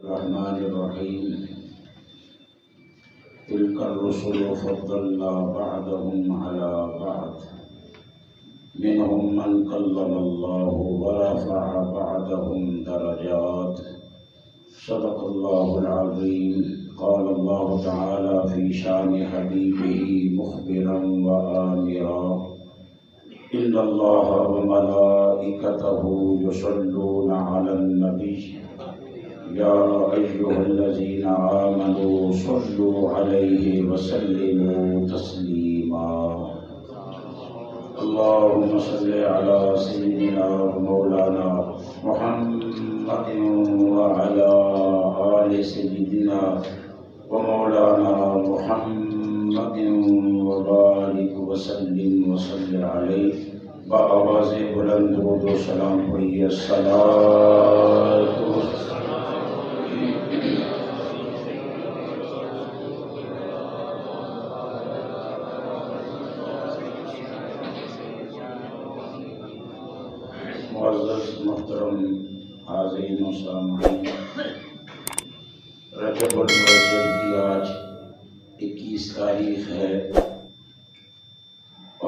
الرحمن الرحيم. تلك الرسل فضلنا بعضهم على بعض منهم من كلم الله ورفع بعضهم درجات. صدق الله العظيم. قال الله تعالى في شان حبيبه مخبرا وآمرا: إن الله وملائكته يصلون على النبي يا أيها الذين آمنوا صلوا عليه وسلموا تسليما. اللهم صل على سيدنا ومولانا محمد وعلى آل سيدنا ومولانا محمد وبارك وسلم وصل عليه بآواز بلند و سلام پڑھیے. الصلاۃ معزز محترم حاضرین و سامعین، رجب الاول کی آج 21 تاریخ ہے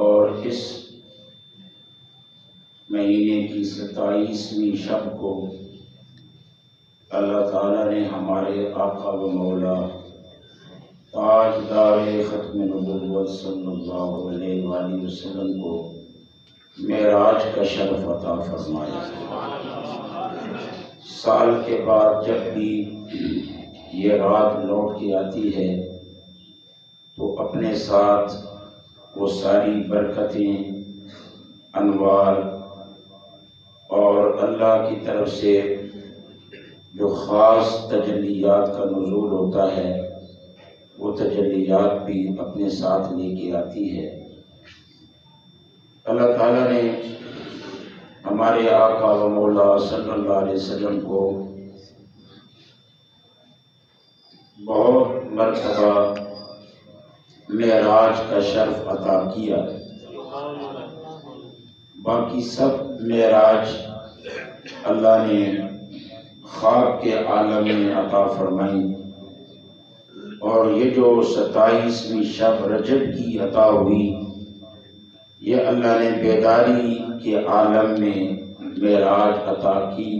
اور اس مہینے کی 27ویں شب کو اللہ تعالیٰ نے ہمارے آقا و مولا تاجدار ختم نبوت صلی اللہ علیہ وآلہ وسلم کو معراج کا شرف عطا فرمایا. سال کے بعد جب بھی یہ رات لوٹ کے آتی ہے تو اپنے ساتھ وہ ساری برکتیں، انوار اور اللہ کی طرف سے جو خاص تجلیات کا نزول ہوتا ہے وہ تجلیات بھی اپنے ساتھ لے کے آتی ہے. اللہ تعالیٰ نے ہمارے آقا و مولا صلی اللہ علیہ وسلم کو بہت مرتبہ معراج کا شرف عطا کیا. باقی سب معراج اللہ نے خواب کے عالم میں عطا فرمائی، اور یہ جو 27ویں شب رجب کی عطا ہوئی یہ اللہ نے بیداری کے عالم میں معراج عطا کی،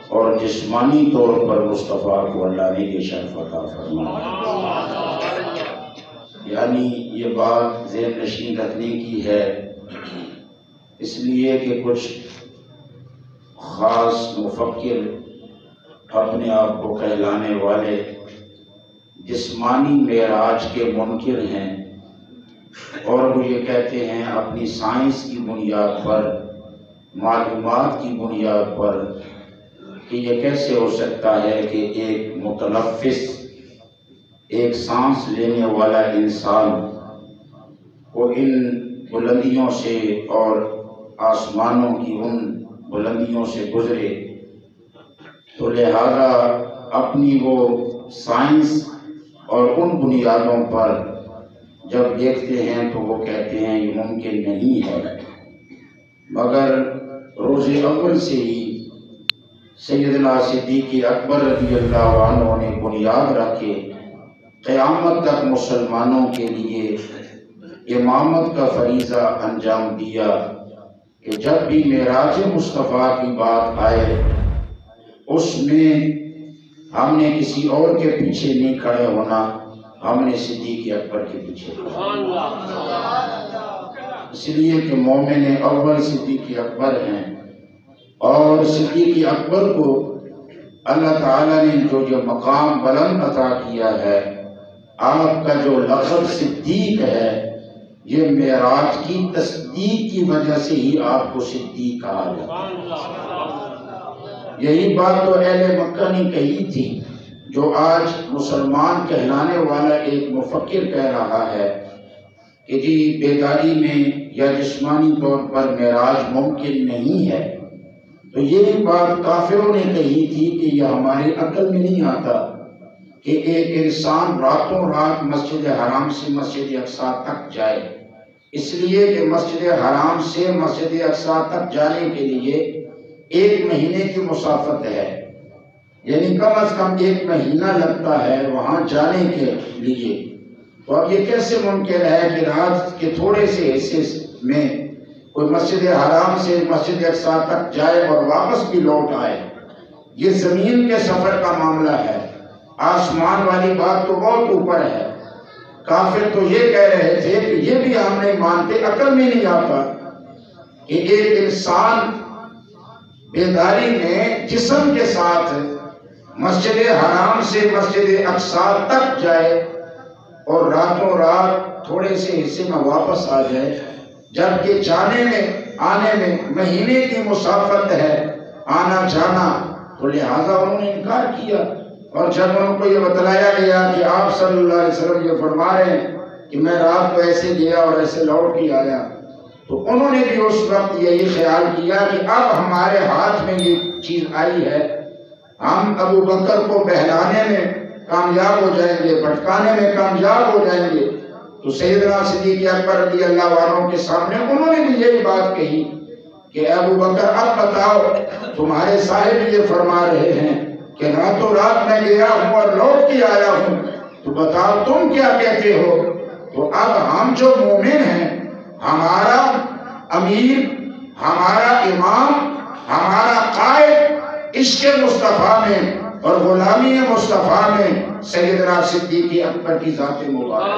اور جسمانی طور پر مصطفیٰ کو اللہ نے یہ شرف عطا فرمایا. یعنی یہ بات ذہن نشین رکھنے کی ہے، اس لیے کہ کچھ خاص مفکر اپنے آپ کو کہلانے والے جسمانی معراج کے منکر ہیں، اور وہ یہ کہتے ہیں اپنی سائنس کی بنیاد پر، معلومات کی بنیاد پر، کہ یہ کیسے ہو سکتا ہے کہ ایک متنفس، ایک سانس لینے والا انسان وہ ان بلندیوں سے اور آسمانوں کی ان بلندیوں سے گزرے. تو لہذا اپنی وہ سائنس اور ان بنیادوں پر جب دیکھتے ہیں تو وہ کہتے ہیں یہ ممکن نہیں ہے. مگر روز اول سے ہی سیدنا صدیق اکبر رضی اللہ عنہ نے بنیاد رکھے، قیامت تک مسلمانوں کے لیے امامت کا فریضہ انجام دیا کہ جب بھی معراج مصطفیٰ کی بات آئے اس میں ہم نے کسی اور کے پیچھے نہیں کھڑے ہونا، ہم نے صدیق اکبر کے پیچھے کھڑا. اس لیے کہ مومن اول صدیق اکبر ہیں، اور صدیق اکبر کو اللہ تعالیٰ نے جو مقام بلند عطا کیا ہے، آپ کا جو لقب صدیق ہے یہ معراج کی تصدیق کی وجہ سے ہی آپ کو صدیق کہا جاتا ہے. یہی بات تو اہل مکہ نے کہی تھی، جو آج مسلمان کہلانے والا ایک مفکر کہہ رہا ہے کہ جی بیداری میں یا جسمانی طور پر معراج ممکن نہیں ہے. تو یہ بات کافروں نے کہی تھی کہ یہ ہماری عقل میں نہیں آتا کہ ایک انسان راتوں رات مسجد حرام سے مسجد اقصیٰ تک جائے. اس لیے کہ مسجد حرام سے مسجد اقصیٰ تک جانے کے لیے 1 مہینے کی مسافت ہے، یعنی کم از کم 1 مہینہ لگتا ہے وہاں جانے کے لیے۔ تو اب یہ کیسے ممکن ہے کہ رات کے تھوڑے سے حصے میں کوئی مسجد حرام سے مسجد اقصی تک جائے اور واپس بھی لوٹ آئے؟ یہ زمین کے سفر کا معاملہ ہے، آسمان والی بات تو بہت اوپر ہے۔ کافر تو یہ کہہ رہے تھے کہ یہ بھی ہم نہیں مانتے، عقل میں نہیں آتا کہ ایک انسان بیداری میں جسم کے ساتھ مسجد حرام سے مسجد اقصی تک جائے اور راتوں رات تھوڑے سے حصے میں واپس آ جائے، جبکہ جانے میں آنے میں مہینے کی مسافت ہے، آنا جانا، تو لہٰذا انہوں نے انکار کیا۔ اور جب ان کو یہ بتلایا گیا کہ آپ صلی اللہ علیہ وسلم یہ فرما رہے ہیں کہ میں رات کو ایسے گیا اور ایسے لوٹ کے آیا، تو انہوں نے بھی اس وقت یہی خیال کیا کہ اب ہمارے ہاتھ میں یہ چیز آئی ہے، ہم ابو بکر کو بہلانے میں کامیاب ہو جائیں گے، بھٹکانے میں کامیاب ہو جائیں گے۔ تو سیدنا صدیق اکبر رضی اللہ عنہ کے سامنے انہوں نے بھی یہی بات کہی کہ ابو بکر اب بتاؤ، تمہارے صاحب یہ فرما رہے ہیں کہ راتوں رات میں گیا ہوں اور لوٹ کے آیا ہوں، تو بتاؤ تم کیا کہتے ہو؟ تو اب ہم جو مومن ہیں، ہمارا امیر، ہمارا امام، ہمارا قائد عشق مصطفیٰ میں اور غلامی مصطفیٰ میں سیدنا صدیق اکبر کی ذات مبارک۔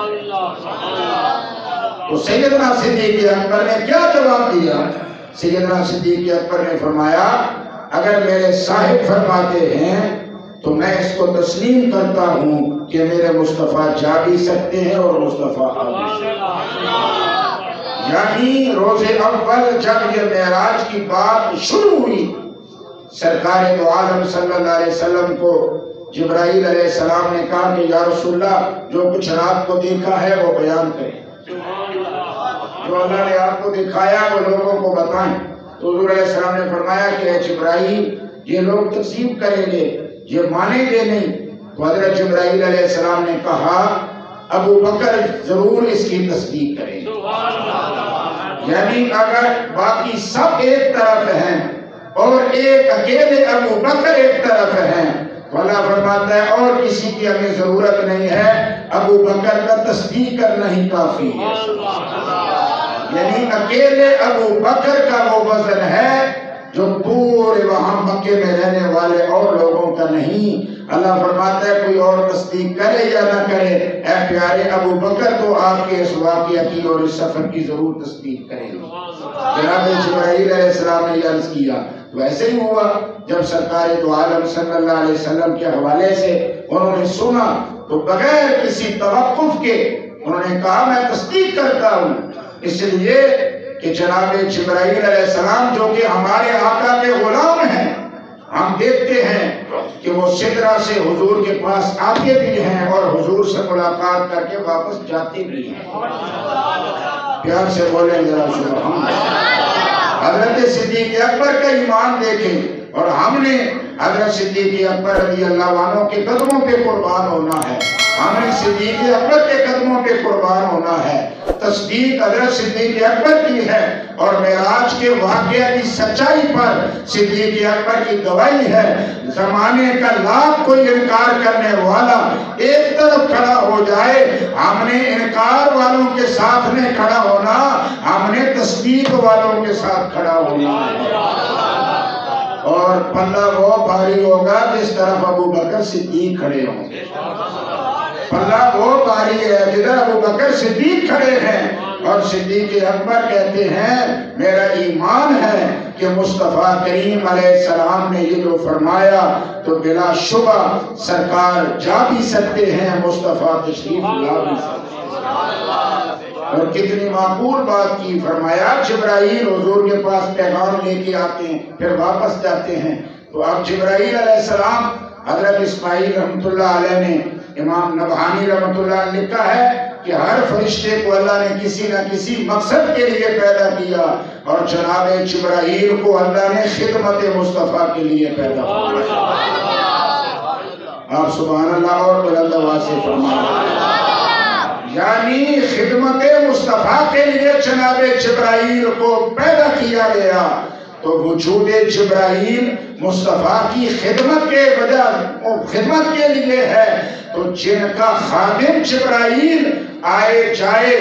تو سیدنا صدیق اکبر نے کیا جواب دیا؟ سیدنا صدیق اکبر نے فرمایا اگر میرے صاحب فرماتے ہیں تو میں اس کو تسلیم کرتا ہوں کہ میرے مصطفیٰ جا بھی سکتے ہیں اور مصطفیٰ آ بھی سکتے ہیں۔ یعنی روز اول جب یہ معراج کی بات شروع ہوئی، سرکار دو عالم صلی اللہ علیہ وسلم کو جبرائیل علیہ السلام نے کہا کہ یا رسول اللہ جو کچھ رات کو دیکھا ہے وہ بیان کریں، جو اللہ نے آپ کو دکھایا وہ لوگوں کو بتائیں۔ تو حضور علیہ السلام نے فرمایا کہ اے جبرائیل یہ لوگ تکذیب کریں گے، یہ مانیں گے نہیں۔ تو حضرت جبرائیل علیہ السلام نے کہا ابو بکر ضرور اس کی تصدیق کریں گے۔ یعنی اگر باقی سب ایک طرف ہیں اور ایک اکیلے ابو بکر ایک طرف ہیں، تو اللہ فرماتا ہے اور کسی کی ہمیں ضرورت نہیں ہے، ابو بکر کا تصدیق کرنا ہی کافی ہے۔ یعنی اکیلے ابو بکر کا وہ وزن ہے جو پورے وہاں مکے میں رہنے والے اور لوگوں کا نہیں۔ اللہ فرماتا ہے کوئی اور تصدیق کرے یا نہ کرے، اے پیارے ابو بکر تو آپ کے اس واقعہ کی اور اس سفر کی ضرور تصدیق کریں گے۔ جناب جبرائیل علیہ السلام نے یہ عرض کیا، تو ایسے ہی ہوا جب سرکار دو عالم صلی اللہ علیہ وسلم کے حوالے سے انہوں نے سنا تو بغیر کسی توقف کے انہوں نے کہا میں تصدیق کرتا ہوں، اس لیے کہ جناب جبرائیل علیہ السلام جو کہ ہمارے آقا کے غلام ہیں، ہم دیکھتے ہیں کہ وہ سدرہ سے حضور کے پاس آتے بھی ہیں اور حضور سے ملاقات کر کے واپس جاتے بھی ہیں۔ پیار سے بولیں ذرا سبحان اللہ۔ حضرت صدیق اکبر کا ایمان دیکھیں، اور ہم نے حضرت صدیق اکبر رضی اللہ عنہ کے قدموں پہ قربان ہونا ہے، ہم نے صدیق اکبر کے قدموں پہ قربان ہونا ہے۔ تصدیق حضرت صدیق اکبر کی ہے اور معراج کے واقعہ کی سچائی پر صدیق اکبر کی گواہی ہے۔ زمانے کا لاکھ کوئی انکار کرنے والا ایک طرف کھڑا ہو جائے، ہم نے انکار والوں کے ساتھ نہیں کھڑا ہونا، ہم نے تصدیق والوں کے ساتھ کھڑا ہونا ہے۔ اور پلہ وہ بھاری ہوگا جس طرف ابو بکر صدیق کھڑے ہوں گے، پلہ وہ بھاری ہے جدھر ابو بکر صدیق کھڑے ہیں۔ اور صدیق اکبر کہتے ہیں میرا ایمان ہے کہ مصطفیٰ کریم علیہ السلام نے یہ جو فرمایا تو بلا شبہ سرکار جا بھی سکتے ہیں، مصطفیٰ تشریف لا بھی سکتے ہیں۔ اور کتنی معقول بات کی، فرمایا جبرائیل حضور کے پاس پیغام لے کے آتے ہیں پھر واپس جاتے ہیں۔ تو اب جبرائیل علیہ السلام، حضرت اسماعیل رحمۃ اللہ علیہ نے، امام نبہانی رحمۃ اللہ نے لکھا ہے کہ ہر فرشتے کو اللہ نے کسی نہ کسی مقصد کے لیے پیدا کیا، اور جناب جبرائیل کو اللہ نے خدمت مصطفیٰ کے لیے پیدا کیا۔ آپ سبحان اللہ اور بلند آواز سے فرمائیں۔ یعنی خدمت مصطفیٰ کے لیے جناب جبرائیل کو پیدا کیا گیا۔ تو وجود جبرائیل مصطفیٰ کی خدمت کے لیے ہے، تو جن کا خادم جبرائیل آئے جائے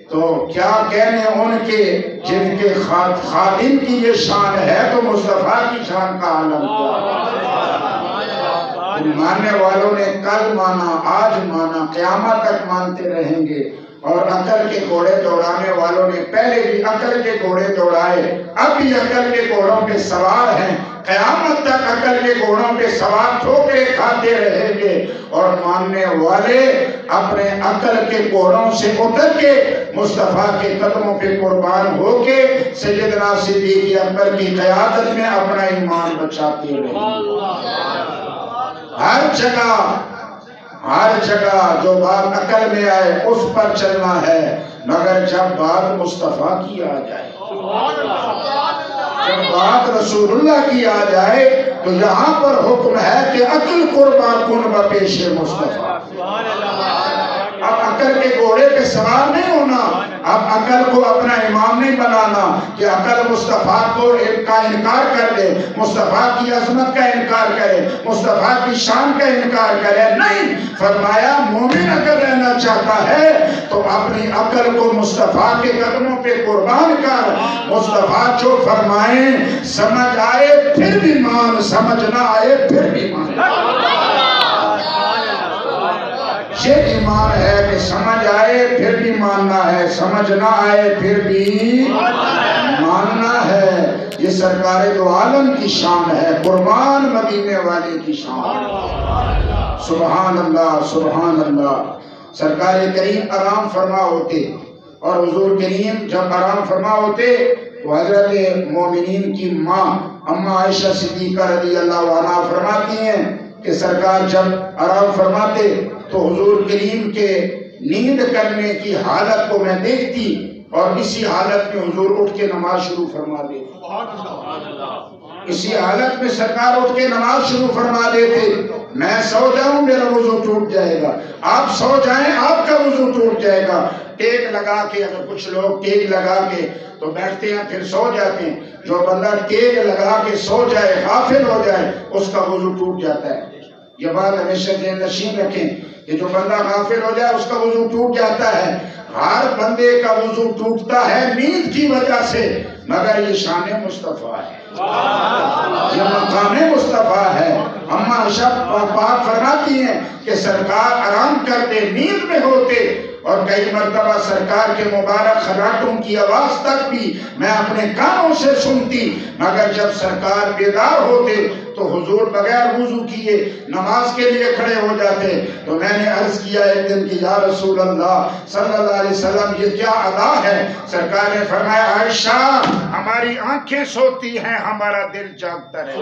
تو کیا کہنے ان کے، جن کے خادم کی یہ شان ہے تو مصطفیٰ کی شان کا عالم کیا۔ ماننے والوں نے کل مانا، آج مانا، قیامت تک مانتے رہیں گے، اور عقل کے گھوڑے دوڑانے والوں نے پہلے بھی عقل کے گھوڑے دوڑائے، اب بھی عقل کے گھوڑوں پہ سوار ہیں، قیامت تک عقل کے گھوڑوں پہ سوار ٹھوکریں کھاتے رہیں گے، اور ماننے والے اپنے عقل کے گھوڑوں سے اتر کے مصطفیٰ کے قدموں پہ قربان ہو کے سیدنا صدیق اکبر کی قیادت میں اپنا ایمان بچاتے رہیں گے۔ ہر جگہ جو بات عقل میں آئے اس پر چلنا ہے، مگر جب بات مصطفیٰ کی آ جائے، جب بات رسول اللہ کی آ جائے تو یہاں پر حکم ہے کہ عقل قربان کن بپیش مصطفیٰ۔ اب عقل کے گھوڑے پہ سوار نہیں ہونا، اب عقل کو اپنا امام نہیں بنانا کہ عقل مصطفیٰ کا انکار کر دے، مصطفیٰ کی عظمت کا انکار کرے، مصطفیٰ کی شان کا انکار کرے، نہیں۔ فرمایا مومن اگر رہنا چاہتا ہے تو اپنی عقل کو مصطفیٰ کے قدموں پہ قربان کر، مصطفیٰ جو فرمائیں سمجھ آئے پھر بھی مان، سمجھ نہ آئے پھر بھی مان۔ یہ ایمان ہے کہ سمجھ آئے پھر بھی ماننا ہے، سمجھ نہ آئے پھر بھی ماننا ہے۔ یہ سرکار دو عالم کی شان ہے، قربان مدینے والے کی شان۔ سبحان اللہ، سبحان اللہ۔ سرکار کریم آرام فرما ہوتے، اور حضور کریم جب آرام فرما ہوتے تو حضرت مومنین کی ماں اماں عائشہ صدیقہ رضی اللہ عنہا فرماتی ہیں کہ سرکار جب آرام فرماتے تو حضور کریم کے نیند کرنے کی حالت کو میں دیکھتی، اور اسی حالت میں حضور اٹھ کے نماز شروع فرما دیتے، اسی حالت میں سرکار اٹھ کے نماز شروع فرما دیتے۔ میں سو جاؤں میرا وضو ٹوٹ جائے گا، آپ سو جائیں آپ کا وضو ٹوٹ جائے گا۔ ٹیک لگا کے، اگر کچھ لوگ ٹیک لگا کے تو بیٹھتے ہیں پھر سو جاتے ہیں، جو بندہ ٹیک لگا کے سو جائے، غافل ہو جائے، اس کا وضو ٹوٹ جاتا ہے۔ یہ بات ہمیشہ ذہن نشین رکھیں کہ جو بندہ غافل ہو جائے اس کا وضو ٹوٹ جاتا ہے۔ ہر بندے کا وضو ٹوٹتا ہے نیند کی وجہ سے، مگر یہ شان مصطفیٰ ہے، یہ مقام مصطفیٰ ہے۔ اماں عائشہ پاک فرماتی ہیں کہ سرکار آرام کرتے، نیند میں ہوتے، اور کئی مرتبہ سرکار کے مبارک خراٹوں کی آواز تک بھی میں اپنے کانوں سے سنتی، مگر جب سرکار بیدار ہوتے تو حضور بغیر وضو کیے نماز کے لیے کھڑے ہو جاتے۔ تو میں نے عرض کیا ایک دن کہ یا رسول اللہ صلی اللہ علیہ وسلم یہ کیا ادا ہے؟ سرکار نے فرمایا عائشہ ہماری آنکھیں سوتی ہیں، ہمارا دل جاگتا رہتا ہے۔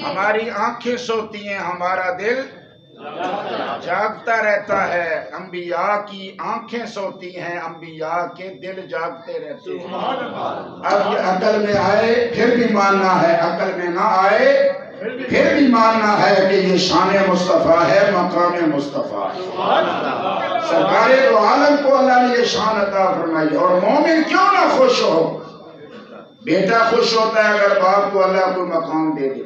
ہماری آنکھیں سوتی ہیں، ہمارا دل جاگتا رہتا ہے۔ انبیاء کی آنکھیں سوتی ہیں، انبیاء کے دل جاگتے رہتے ہیں۔ اب یہ عقل میں آئے پھر بھی ماننا ہے، عقل میں نہ آئے پھر بھی ماننا ہے کہ یہ شان مصطفیٰ ہے، مقام مصطفیٰ ہے۔ سرکار دو عالم کو اللہ نے یہ شان عطا فرمائی، اور مومن کیوں نہ خوش ہو؟ بیٹا خوش ہوتا ہے اگر باپ کو اللہ کوئی مقام دے دے،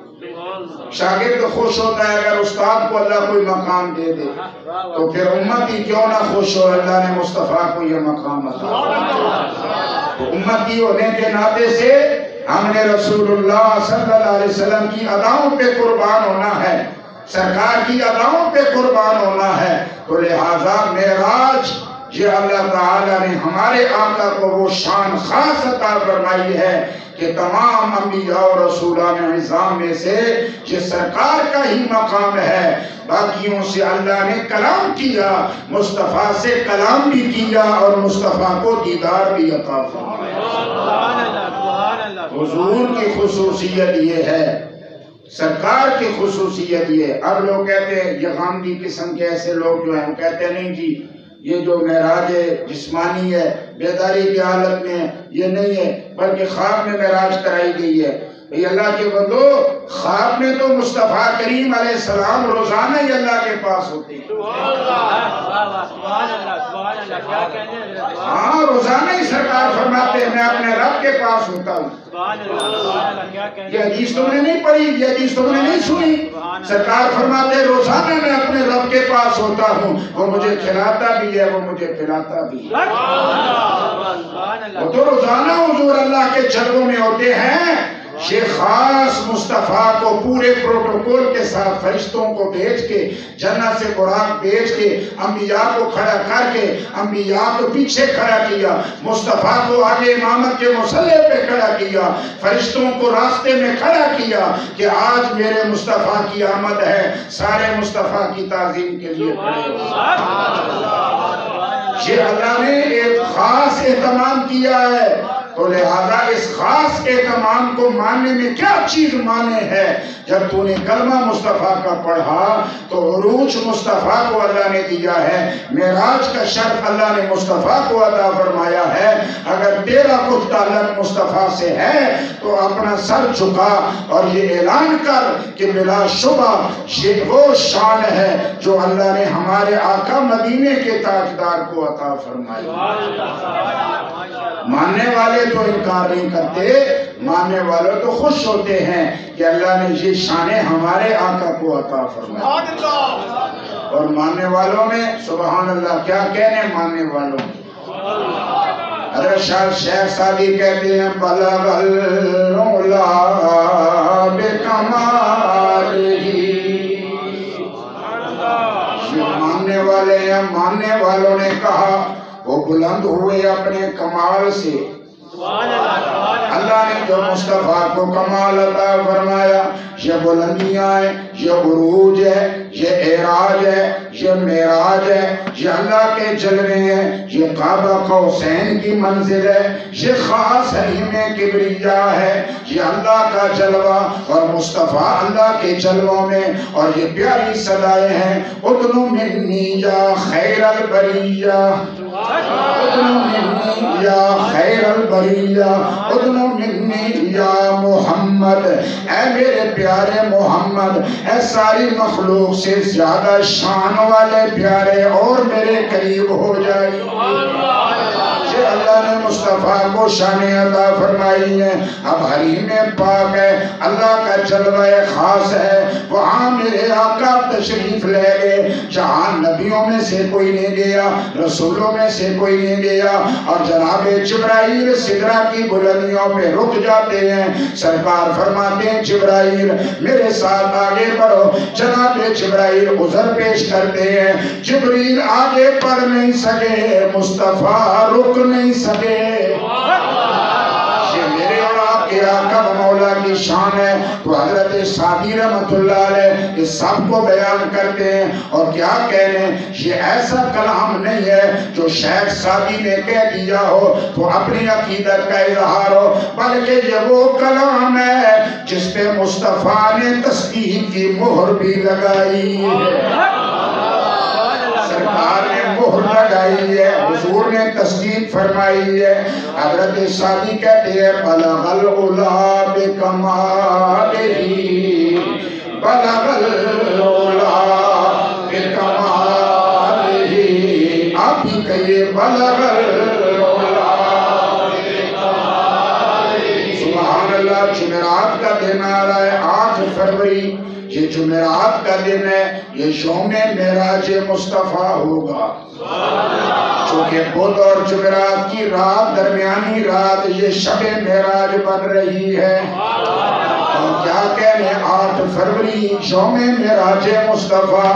شاگرد خوش ہوتا ہے اگر استاد کو اللہ کوئی مقام دے دے، تو پھر امتی کیوں نہ خوش ہو اللہ نے مصطفیٰ کو یہ مقام عطا فرمایا۔ تو امتی ہونے کے ناطے سے ہم نے رسول اللہ صلی اللہ علیہ وسلم کی اداؤں پہ قربان ہونا ہے، سرکار کی اداؤں پہ قربان ہونا ہے۔ تو لہٰذا معراج یہ اللہ تعالیٰ نے ہمارے آقا کو وہ شان خاص عطا فرمائی ہے کہ تمام انبیاء اور رسولان اعظام میں سے یہ سرکار کا ہی مقام ہے۔ باقیوں سے اللہ نے کلام کیا، مصطفیٰ سے کلام بھی کیا، اور مصطفیٰ کو دیدار بھی عطا فرمایا۔ حضور کی خصوصیت یہ ہے، سرکار کی خصوصیت یہ۔ اب لوگ کہتے ہیں یہ غامدی قسم کے ایسے لوگ جو ہیں وہ کہتے ہیں نہیں جی یہ جو معراج جسمانی ہے بیداری کی حالت میں یہ نہیں ہے بلکہ خواب میں معراج کرائی گئی ہے۔ بھئی اللہ کے بندو، خواب میں تو مصطفیٰ کریم علیہ السلام روزانہ ہی اللہ کے پاس ہوتے ہیں۔ ہاں، روزانہ ہی سرکار فرماتے ہیں میں اپنے رب کے پاس ہوتا ہوں۔ یہ حدیث تم نے نہیں پڑھی، یہ حدیث تم نے نہیں سنی۔ سرکار فرماتے ہیں روزانہ میں اپنے رب کے پاس ہوتا ہوں، وہ مجھے کھلاتا بھی ہے، وہ مجھے پلاتا بھی ہے۔ وہ تو روزانہ حضور اللہ کے جلووں میں ہوتے ہیں۔ یہ خاص مصطفیٰ کو پورے پروٹوکول کے ساتھ فرشتوں کو بھیج کے، جنت سے براق بھیج کے، انبیاء کو کھڑا کر کے، انبیاء کو پیچھے کھڑا کیا، مصطفیٰ کو آگے امامت کے مصلی پہ کھڑا کیا، فرشتوں کو راستے میں کھڑا کیا کہ آج میرے مصطفیٰ کی آمد ہے، سارے مصطفیٰ کی تعظیم کے لیے کھڑے ہو۔ یہ اللہ نے ایک خاص اہتمام کیا ہے، تو لہذا اس خاص اہتمام کو ماننے میں کیا چیز مانے ہے؟ جب تو نے کلمہ مصطفیٰ کا پڑھا تو عروج مصطفیٰ کو اللہ نے دیا ہے، معراج کا شرف اللہ نے مصطفیٰ کو عطا فرمایا ہے۔ اگر تیرا کچھ تعلق مصطفیٰ سے ہے تو اپنا سر جھکا اور یہ اعلان کر کہ بلا شبہ یہ وہ شان ہے جو اللہ نے ہمارے آقا مدینے کے تاجدار کو عطا فرمائی۔ ماننے والے تو انکار نہیں کرتے، ماننے والے تو خوش ہوتے ہیں کہ اللہ نے یہ شانیں ہمارے آقا کو عطا فرمائی۔ اور ماننے والوں میں سبحان اللہ کیا کہنے ماننے والوں میں، حضرت شیخ سعدی کہتے ہیں بلغ العلا بکمالہ، یہ ماننے والے ہیں، ماننے والوں نے کہا وہ بلند ہوئے اپنے کمال سے۔ اللہ نے جو مصطفیٰ کو کمال عطا فرمایا، یہ بلندیاں ہیں، یہ عروج ہے، یہ اعراج ہے، یہ معراج ہے، یہ اللہ کے جلوے ہیں، یہ قاب قوسین کی منزل ہے، یہ خاص حریم کبریا ہے، یہ اللہ کا جلوہ اور مصطفیٰ اللہ کے جلووں میں۔ اور یہ پیاری صدائیں ہیں ادنو منی یا خیر البریہ، ادنو منی یا خیر البریہ، ادنو منی یا محمد، اے میرے پیارے محمد، اے ساری مخلوق سے زیادہ شان والے پیارے اور میرے قریب ہو جائے۔ یہ اللہ نے مصطفیٰ کو شان عطا فرمائی ہے۔ اب حریم پاک ہے، اللہ کا جلوہ خاص ہے، وہاں میرے آقا تشریف لے گئے جہاں نبیوں میں سے کوئی نہیں گیا، رسولوں میں سے کوئی نہیں گیا، اور جناب جبرائیل سدرہ کی بلندیوں پہ رک جاتے ہیں۔ سرکار فرماتے ہیں جبرائیل میرے ساتھ آگے بڑھو، جناب جبرائیل عذر پیش کرتے ہیں، جبریل آگے بڑھ نہیں سکے، مصطفیٰ رک نہیں سکے۔ یہ میرے اور آپ کے آقا و مولا کی شان ہے۔ تو حضرت سعدی رحمت اللہ علیہ یہ سب کو بیان کرتے ہیں، اور کیا کہنے، یہ ایسا کلام نہیں ہے جو شیخ سعدی نے کہہ دیا ہو تو اپنی عقیدت کا اظہار ہو، بلکہ یہ وہ کلام ہے جس پہ مصطفیٰ نے تصدیق کی مہر بھی لگائی ہے۔ سرکار نے مہر لگائی ہے، حضور نے تصدیق فرمائی ہے۔ حضرت سعدی کہتے ہیں بلغ العلا بکمالہ، بلغ العلا بکمالہ، آپ ہی کہیے بلغ العلا بکمالہ۔ سبحان اللہ، جمعرات کا دن آ رہا ہے 8 فروری، یہ جمعرات کا دن ہے، یہ یوم معراج مصطفیٰ ہوگا۔ چونکہ بدھ اور جمعرات کی رات، درمیانی رات، یہ شب معراج بن رہی ہے۔ اور کیا کہنے، 8 فروری یوم معراج مصطفیٰ۔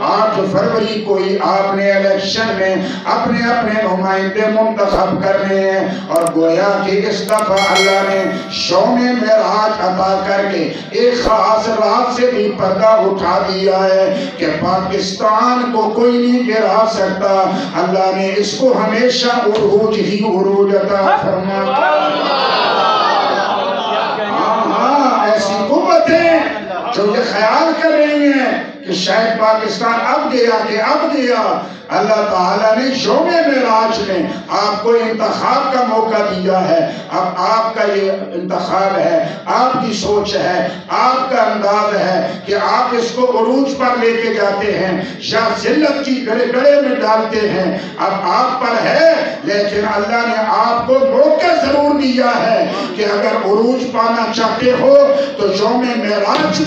8 فروری کو ہی آپ نے الیکشن میں اپنے اپنے نمائندے منتخب کرنے ہیں، اور گویا کہ اس دفعہ اللہ نے یوم معراج عطا کر کے ایک خاص رات سے بھی پردہ اٹھا دیا ہے کہ پاکستان کو کوئی نہیں گرا سکتا۔ اللہ نے اس کو ہمیشہ عروج ہی عروج عطا فرمایا۔ ایسی قوتیں جو یہ خیال کر رہی ہیں کہ شاید پاکستان اب گیا کہ اب گیا، اللہ تعالیٰ نے یوم معراج میں آپ کو انتخاب کا موقع دیا ہے. اب آپ کا یہ انتخاب ہے، آپ کی سوچ ہے، آپ کا انداز ہے کہ آپ اس کو عروج پر لے کے جاتے ہیں یا ذلت کی گڑے میں ڈالتے ہیں. اب آپ پر ہے، لیکن اللہ نے آپ کو موقع ضرور دیا ہے کہ اگر عروج پانا چاہتے ہو تو یوم معراج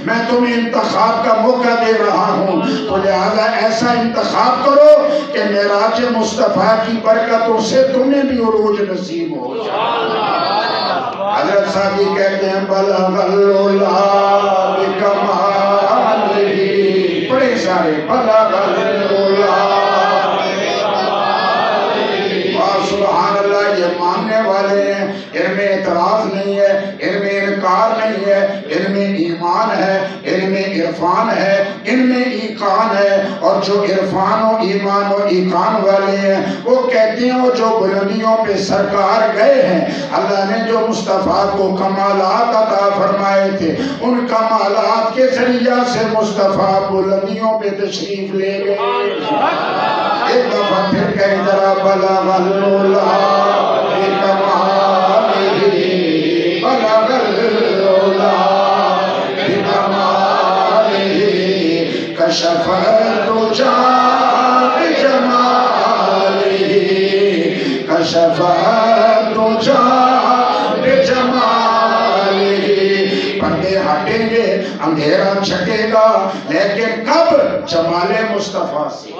میں تمہیں انتخاب کا موقع دے رہا ہوں. تو لہذا ایسا انتخاب کرو کہ معراج مصطفیٰ کی برکتوں سے تمہیں بھی عروج نصیب ہو جائے. حضرت سعدی کہتے ہیں بلغ العلا بکمالہ، بڑے سارے بلغ العلا. سبحان اللہ، یہ ماننے والے ہیں، ان میں اعتراض نہیں ہے، ان میں انکار نہیں ہے، ان میں ایمان ہے، ان میں عرفان ہے، ان میں ایقان ہے. اور جو عرفان و ایمان و ایقان والے ہیں وہ کہتے ہیں وہ جو بلندیوں پہ سرکار گئے ہیں، اللہ نے جو مصطفیٰ کو کمالات عطا فرمائے تھے، ان کمالات کے ذریعہ سے مصطفیٰ بلندیوں پہ تشریف لے گئے. ایک دفعہ پھر کہیں ذرا بلغ العلا بکمالہ، بلغ العلا بکمالہ، کشف الدجی بجمالہ، کشف الدجی بجمالہ. پردے ہٹیں گے، اندھیرا چھٹے گا، لیکن کب؟ جمال مصطفیٰ سے.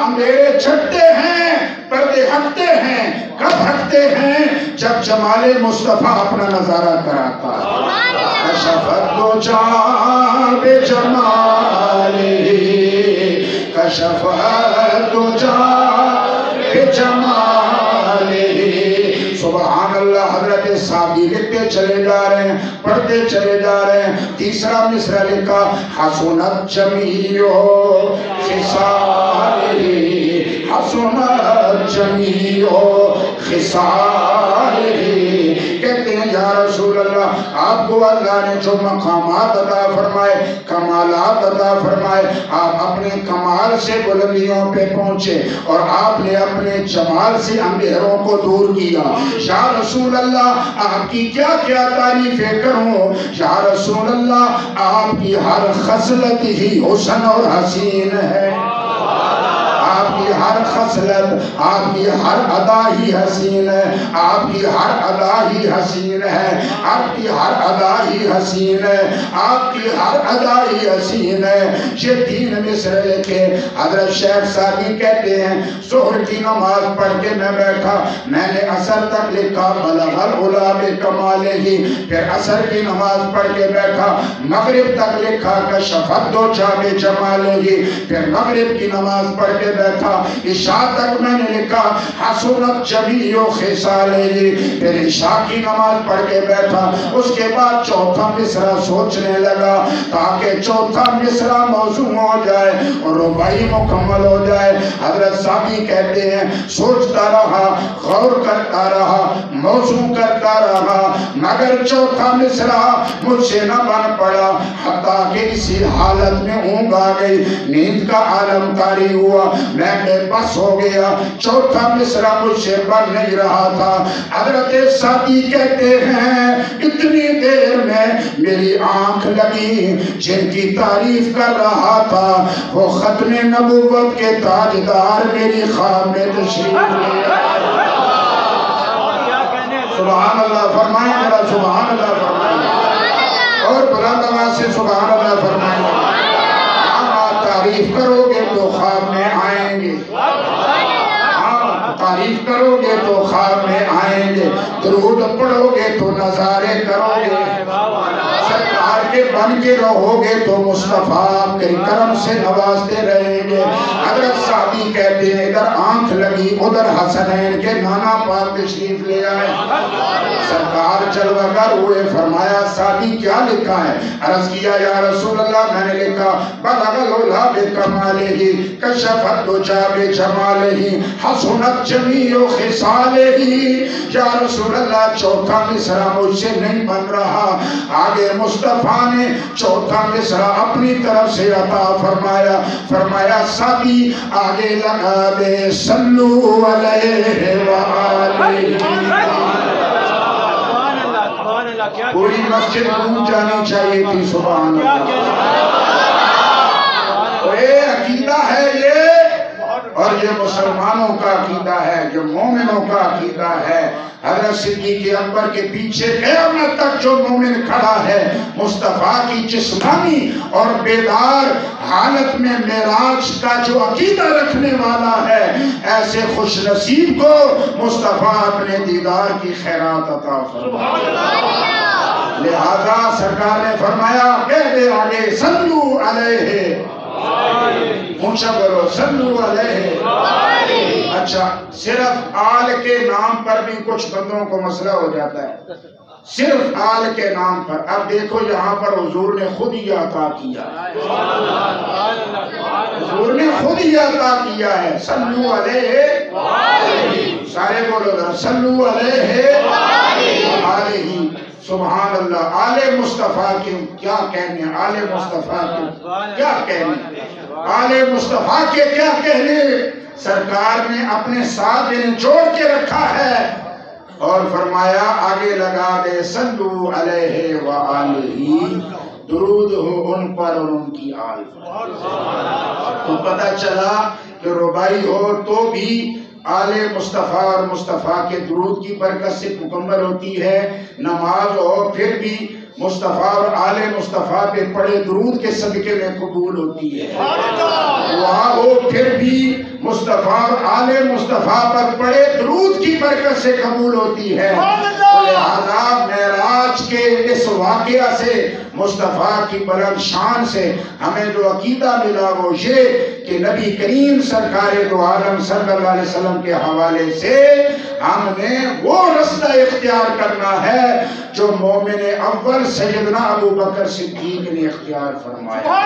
اندھیرے چھٹتے ہیں، پردے ہٹتے ہیں. کب ہٹتے ہیں؟ جب جمال مصطفیٰ اپنا نظارہ کراتا ہے. کشف الدجی بجمالہ، کشف الدجی بجمالہ. سبحان اللہ. حضرت سعدی لکھتے چلے جا رہے ہیں، پڑھتے چلے جا رہے ہیں. تیسرا مصرع لکھا حسنت جمیع خصالہ، حسنت جمیع خصالہ. کہتے ہیں یا رسول اللہ، آپ کو اللہ نے جو مقامات عطا فرمائے، کمالات عطا فرمائے، آپ اپنے کمال سے بلندیوں پہ پہنچے اور آپ نے اپنے جمال سے اندھیروں کو دور کیا. یا رسول اللہ، آپ کی کیا کیا تعریفیں کروں. یا رسول اللہ، آپ کی ہر خصلت ہی حسن اور حسین ہے. آپ کی ہر خصلت، آپ کی ہر ادا ہی حسین ہے. آپ کی ہر ادا ہی حسین ہے. آپ کی ہر ادا ہی حسین ہے. آپ کی ہر ادا ہی حسین ہے. یہ 3 مصرع لکھے. حضرت شیخ سعدی کہتے ہیں ظہر کی نماز پڑھ کے میں بیٹھا، میں نے عصر تک لکھا بلغ العلا بکمالہ. پھر عصر کی نماز پڑھ کے بیٹھا، مغرب تک لکھا کشف الدجی بجمالہ. پھر مغرب کی نماز پڑھ کے بیٹھا، عشاء تک میں نے لکھا حسنت جمیع خصالہ. پھر عشاء کی نماز پڑھ کے بیٹھا. اس کے بعد چوتھا مصرع سوچنے لگا تاکہ چوتھا مصرع موضوع ہو جائے اور رباعی مکمل ہو جائے. حضرت سعدی کہتے ہیں سوچتا رہا، غور کرتا رہا، موضوع کرتا رہا، مگر چوتھا مصرع مجھ سے نہ بن پڑا. حتیٰ کہ اسی حالت میں اونگ آ گئی، نیند کا عالم طاری ہوا، میں بے بس ہو گیا. چوتھا مصرع مجھ سے بن نہیں رہا تھا. حضرت سعدی کہتے ہیں اتنی دیر میں میری آنکھ لگی، جن کی تعریف کر رہا تھا وہ ختم نبوت کے تاجدار میری خواب میں تشریف لے آئے. سبحان اللہ فرمائیں ذرا، سبحان اللہ فرمائیں، اور بلند آواز سے سبحان اللہ فرمائیں. آپ تعریف کرو گے تو خواب میں آئیں گے، تعریف کرو گے تو خواب میں آئیں گے، درود پڑھو گے تو نظارے کرو گے، سرکار کے بن کے رہو گے تو مصطفیٰ کے کرم سے نوازتے رہیں گے. حضرت سعدی صحابی کہتے ہیں ادھر آنکھ لگی ادھر حسنین کے نانا پاک تشریف لے آئے. سرکار جلوہ گر ہوئے, فرمایا سعدی کیا لکھا ہے؟ عرض کیا یا رسول اللہ میں نے لکھا بلغ العلا بکمالہ کشفت دجا بجمالہ حسنت جمیع خصالہ. یا رسول اللہ چوتھا مصرع مجھ سے نہیں بن رہا. آگے مصطفیٰ نے چوتھا مصرع اپنی طرف سے عطا فرمایا. فرمایا سعدی آگے لگا دے صلو علیہ وآلہ. پوری مسجد گونج جانی چاہیے تھی. سبحان اللہ. یہ عقیدہ ہے یہ, اور یہ مسلمانوں کا عقیدہ ہے, جو مومنوں کا عقیدہ ہے. حضرت صدیق اکبر کے پیچھے قیامت تک جو مومن کھڑا ہے مصطفیٰ کی جسمانی اور بیدار حالت میں معراج کا جو عقیدہ رکھنے والا ہے, ایسے خوش نصیب کو مصطفیٰ اپنے دیدار کی خیرات عطا فرمائے. لہذا سرکار نے فرمایا کہہ دے آگے صلو علیہ. اونچا بولو صلو علیہ. اچھا, صرف آل کے نام پر بھی کچھ بندوں کو مسئلہ ہو جاتا ہے, صرف آل کے نام پر. اب دیکھو یہاں پر حضور نے خود ہی عطا کیا, حضور نے خود ہی عطا کیا ہے. صلو علیہ. سارے بولو ذرا صلو علیہ آلہ. سبحان اللہ. آل مصطفیٰ کے کیا کہنے, آل مصطفیٰ کے کیا کہنے, آل مصطفیٰ کے کیا کہنے. سرکار نے اپنے ساتھ انہیں جوڑ کے رکھا ہے اور فرمایا آگے لگا دے صلو علیہ وآلہ. درود ہو ان پر اور ان کی آل. تو پتہ چلا کہ ربائی ہو تو بھی آل مصطفیٰ اور مصطفیٰ کے درود کی برکت سے مکمل ہوتی ہے. نماز ہو پھر بھی مصطفیٰ اور آل مصطفیٰ پہ پڑے درود کے صدقے میں قبول ہوتی ہے. دعا ہو پھر بھی مصطفیٰ اور آل مصطفیٰ پر پڑے درود کی برکت سے قبول ہوتی ہے. لہذا معراج کے اس واقعہ سے, مصطفیٰ کی بلند شان سے ہمیں جو عقیدہ ملا وہ یہ کہ نبی کریم سرکار دو عالم صلی اللہ علیہ وسلم کے حوالے سے ہم نے وہ رستہ اختیار کرنا ہے جو مومن اول سیدنا ابو بکر صدیق نے اختیار فرمایا.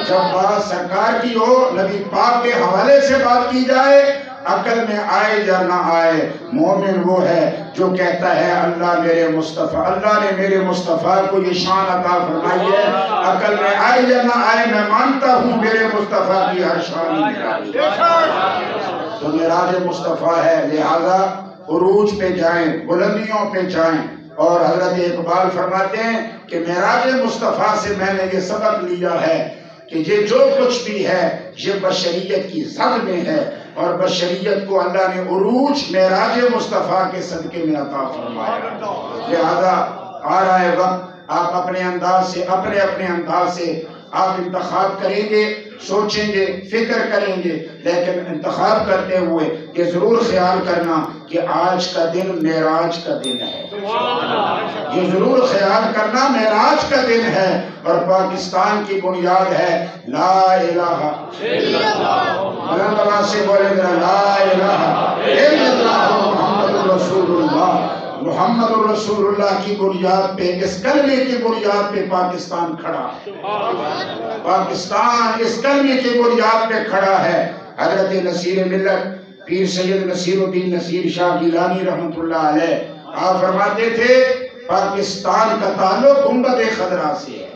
جب بات سرکار کی ہو, نبی پاک کے حوالے سے بات کی جائے, عقل میں آئے یا نہ آئے, مومن وہ ہے جو کہتا ہے اللہ میرے مصطفیٰ, اللہ نے میرے مصطفیٰ کو یہ شان عطا فرمائی ہے. عقل میں آئے یا نہ آئے میں مانتا ہوں میرے مصطفیٰ کی ہر شان نرالی. تو معراج مصطفیٰ ہے. لہذا عروج پہ جائیں, بلندیوں پہ جائیں. اور حضرت اقبال فرماتے ہیں کہ معراج مصطفیٰ سے میں نے یہ سبق لیا ہے کہ یہ جو کچھ بھی ہے یہ بشریت کی زد میں ہے, اور بشریت کو اللہ نے عروج معراج مصطفیٰ کے صدقے میں عطا فرمایا. لہذا آ رہا ہے وقت, آپ اپنے انداز سے, اپنے انداز سے آپ انتخاب کریں گے, سوچیں گے, فکر کریں گے, لیکن انتخاب کرتے ہوئے یہ ضرور خیال کرنا کہ آج کا دن معراج کا دن ہے. یہ ضرور خیال کرنا معراج کا دن ہے, اور پاکستان کی بنیاد ہے لا الہ الا اللہ. اللہ سے بولے گا لا الہ الا اللہ محمد رسول اللہ. محمد رسول اللہ کی بنیاد پہ, اس کلمے کی بنیاد پہ پاکستان کھڑا ہے. پاکستان اس کلمے کی بنیاد پہ کھڑا ہے. حضرت نصیر ملت پیر سید نصیر الدین نصیر شاہ گیلانی رحمت اللہ علیہ آپ فرماتے تھے پاکستان کا تعلق گنبد خضرا سے ہے.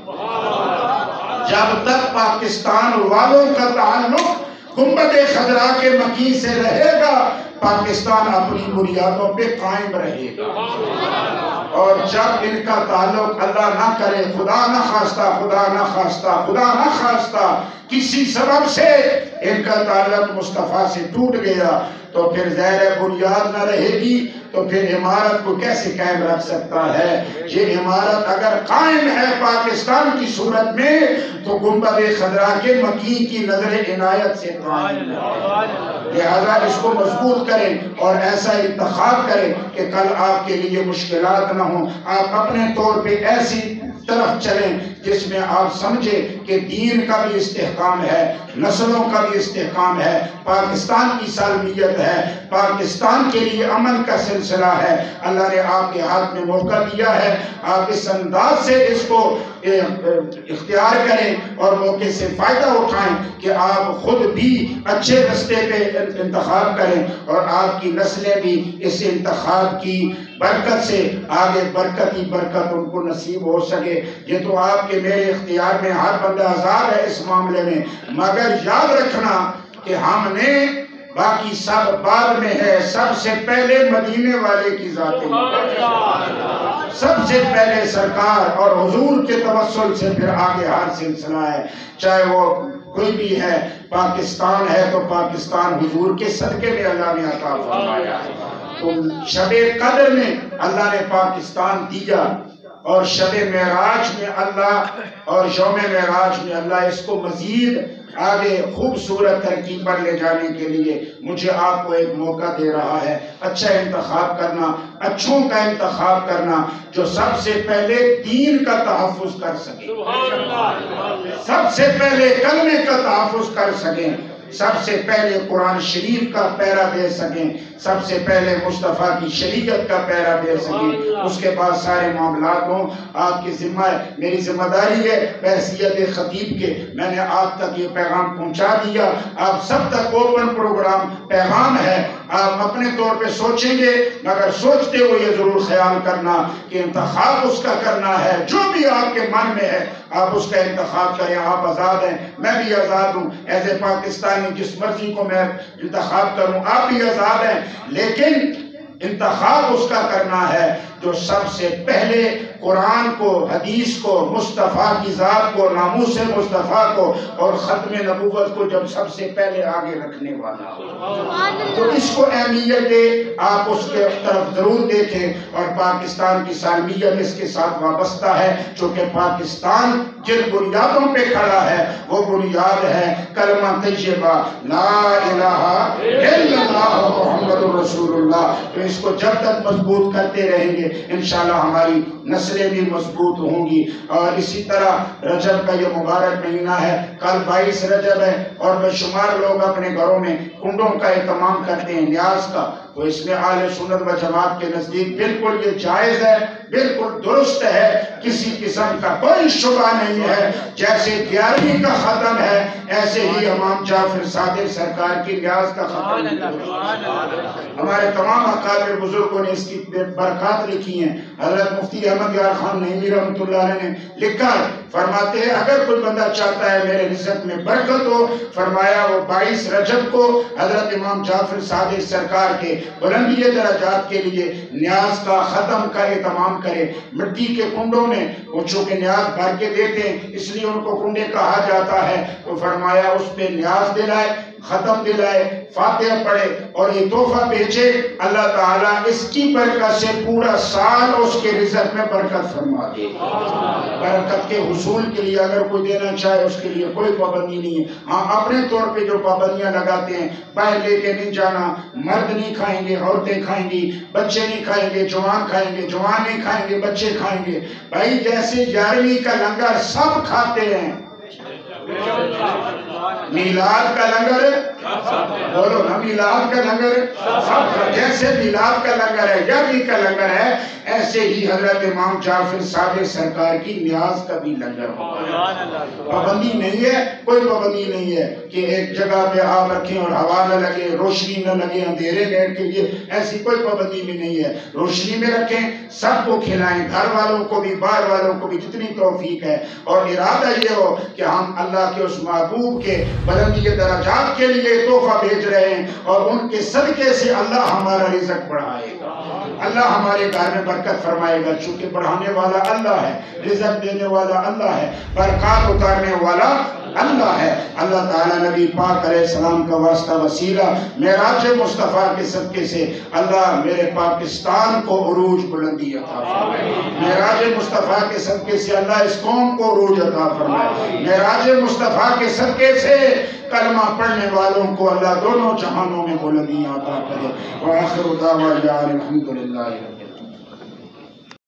جب تک پاکستان والوں کا تعلق گنبد خضرا کے مکین سے رہے گا, پاکستان اپنی بنیادوں پہ قائم رہے گا. اور جب ان کا تعلق اللہ نہ کرے, خدا نہ خواستہ کسی سبب سے ان کا تعلق مصطفیٰ سے ٹوٹ گیا, تو پھر ظاہر بنیاد نہ رہے گی, تو پھر عمارت کو کیسے قائم رکھ سکتا ہے؟ یہ عمارت اگر قائم ہے پاکستان کی صورت میں تو گنبد خضرا کے مکین کی نظر عنایت سے قائم ہے. لہذا اس کو مضبوط کریں اور ایسا انتخاب کریں کہ کل آپ کے لیے مشکلات نہ ہوں. آپ اپنے طور پہ ایسی طرف چلیں جس میں آپ سمجھیں کہ دین کا بھی استحکام ہے، نسلوں کا بھی استحکام ہے، پاکستان کی سالمیت ہے، پاکستان کے لیے امن کا سلسلہ ہے۔ اللہ نے آپ کے ہاتھ میں موقع دیا ہے، آپ اس انداز سے اس کو اختیار کریں اور موقع سے فائدہ اٹھائیں کہ آپ خود بھی اچھے راستے پہ انتخاب کریں اور آپ کی نسلیں بھی اس انتخاب کی برکت سے آگے برکت ہی برکت ان کو نصیب ہو سکے۔ یہ تو آپ کے میرے اختیار میں، ہر بندہ آزاد ہے اس معاملے میں، مگر یاد رکھنا کہ ہم نے باقی سب بعد میں ہے، سب سے پہلے مدینے والے کی ذات سب سے پہلے سرکار اور حضور کے توسل سے پھر آگے ہر سلسلہ ہے، چاہے وہ کوئی بھی ہے۔ پاکستان ہے تو پاکستان حضور کے صدقے میں اللہ نے عطا فرمایا ہے۔ تو شب قدر میں اللہ نے پاکستان دیا اور شب معراج میں اللہ اور یوم معراج میں اللہ اس کو مزید آگے خوبصورت ترقی پر لے جانے کے لیے مجھے آپ کو ایک موقع دے رہا ہے۔ اچھا انتخاب کرنا، اچھوں کا انتخاب کرنا جو سب سے پہلے دین کا تحفظ کر سکیں، سب سے پہلے کلمے کا تحفظ کر سکیں، سب سے پہلے قرآن شریف کا پیرا دے سکیں، سب سے پہلے مصطفیٰ کی شریعت کا پیرا دے سکیں، اس کے بعد سارے معاملات ہوں آپ کی ذمہ ہے۔ میری ذمہ داری ہے بحیثیت خطیب کے، میں نے آپ تک یہ پیغام پہنچا دیا، آپ سب تک اوپن پروگرام پیغام ہے۔ آپ اپنے طور پہ سوچیں گے مگر سوچتے ہوئے یہ ضرور خیال کرنا کہ انتخاب اس کا کرنا ہے جو بھی آپ کے من میں ہے، آپ اس کا انتخاب کریں۔ آپ آزاد ہیں، میں بھی آزاد ہوں، ایز اے پاکستانی جس مرضی کو میں انتخاب کروں، آپ بھی آزاد ہیں، لیکن انتخاب اس کا کرنا ہے جو سب سے پہلے قرآن کو، حدیث کو، مصطفیٰ کی ذات کو، ناموس مصطفیٰ کو اور ختم نبوت کو جب سب سے پہلے آگے رکھنے والا ہو، تو اس کو اہمیت دے، آپ اس کے طرف ضرور دیکھیں۔ اور پاکستان کی سالمیت اس کے ساتھ وابستہ ہے، چونکہ پاکستان جن بنیادوں پہ کھڑا ہے وہ بنیاد ہے کلمہ طیبہ لا الہ الا اللہ محمد رسول اللہ۔ تو اس کو جب تک مضبوط کرتے رہیں گے انشاءاللہ ہماری نسلیں بھی مضبوط ہوں گی۔ اور اسی طرح رجب کا یہ مبارک مہینہ ہے، کل 22 رجب ہے اور بے شمار لوگ اپنے گھروں میں کنڈوں کا اہتمام کرتے ہیں، نیاز کا، تو اس میں اہل سنت و جماعت کے نزدیک بالکل یہ جائز ہے، بالکل درست ہے، کسی قسم کا کوئی شبہ نہیں ہے۔ جیسے 11ویں کا ختم ہے ایسے ہی امام جعفر صادق سرکار کی نیاز کا ختم ہے۔ ہمارے تمام اکابر بزرگوں نے اس کی برکات لکھی ہیں۔ حضرت مفتی احمد یار خان نعیمی رحمۃ اللہ علیہ نے لکھا ہے، فرماتے ہیں اگر کوئی بندہ چاہتا ہے میرے رزق میں برکت ہو، فرمایا وہ 22 رجب کو حضرت امام جعفر صادق سرکار کے بلندی درجات کے لیے نیاز کا ختم کا اہتمام کرے۔ مٹی کے کنڈوں میں وہ چونکہ نیاز بھر کے دیتے ہیں اس لیے ان کو کنڈے کہا جاتا ہے، تو فرمایا اس پہ نیاز دلائے، ختم دلائے، فاتحہ پڑھے اور یہ تحفہ بھیجے، اللہ تعالیٰ اس کی برکت سے پورا سال اس کے رزق میں برکت فرما دے۔ برکت کے حصول کے لیے اگر کوئی دینا چاہے اس کے لیے کوئی پابندی نہیں ہے۔ ہاں اپنے طور پہ جو پابندیاں لگاتے ہیں، باہر لے کے نہیں جانا، مرد نہیں کھائیں گے، عورتیں کھائیں گی، بچے نہیں کھائیں گے، جوان کھائیں گے، جوان نہیں کھائیں گے، بچے کھائیں گے۔ بھائی جیسے 11ویں کا لنگر سب کھاتے ہیں، میلاد کا لنگر بولو نا، میلاد کا لنگر جیسے میلاد کا لنگر ہے، 11ویں کا لنگر ہے، ایسے ہی حضرت امام جعفر صادق سرکار کی نیاز کا بھی لنگر ہوگا۔ پابندی نہیں ہے، کوئی پابندی نہیں ہے کہ ایک جگہ پہ آپ رکھیں اور ہوا نہ لگے، روشنی نہ لگے، اندھیرے بیٹھ کے، یہ ایسی کوئی پابندی بھی نہیں ہے۔ روشنی میں رکھیں، سب کو کھلائیں، گھر والوں کو بھی باہر والوں کو بھی جتنی توفیق ہے، اور ارادہ یہ ہو کہ ہم اللہ کے اس محبوب کے بلندی درجات کے لیے تحفہ بھیج رہے ہیں اور ان کے صدقے سے اللہ ہمارا رزق بڑھائے گا، اللہ ہمارے گھر میں برکت فرمائے گا، چونکہ بڑھانے والا اللہ ہے، رزق دینے والا اللہ ہے، برکات اتارنے والا اللہ ہے۔ اللہ تعالیٰ نبی پاک علیہ السلام کا واسطہ وسیلہ معراج مصطفیٰ کے صدقے سے اللہ میرے پاکستان کو عروج بلندی عطا فرمائے، معراج مصطفیٰ کے صدقے سے اللہ اس قوم کو عروج عطا فرمائے، معراج مصطفیٰ کے صدقے سے کلمہ پڑھنے والوں کو اللہ دونوں جہانوں میں بلندی عطا کرے۔ وآخر دعوانا الحمدللہ۔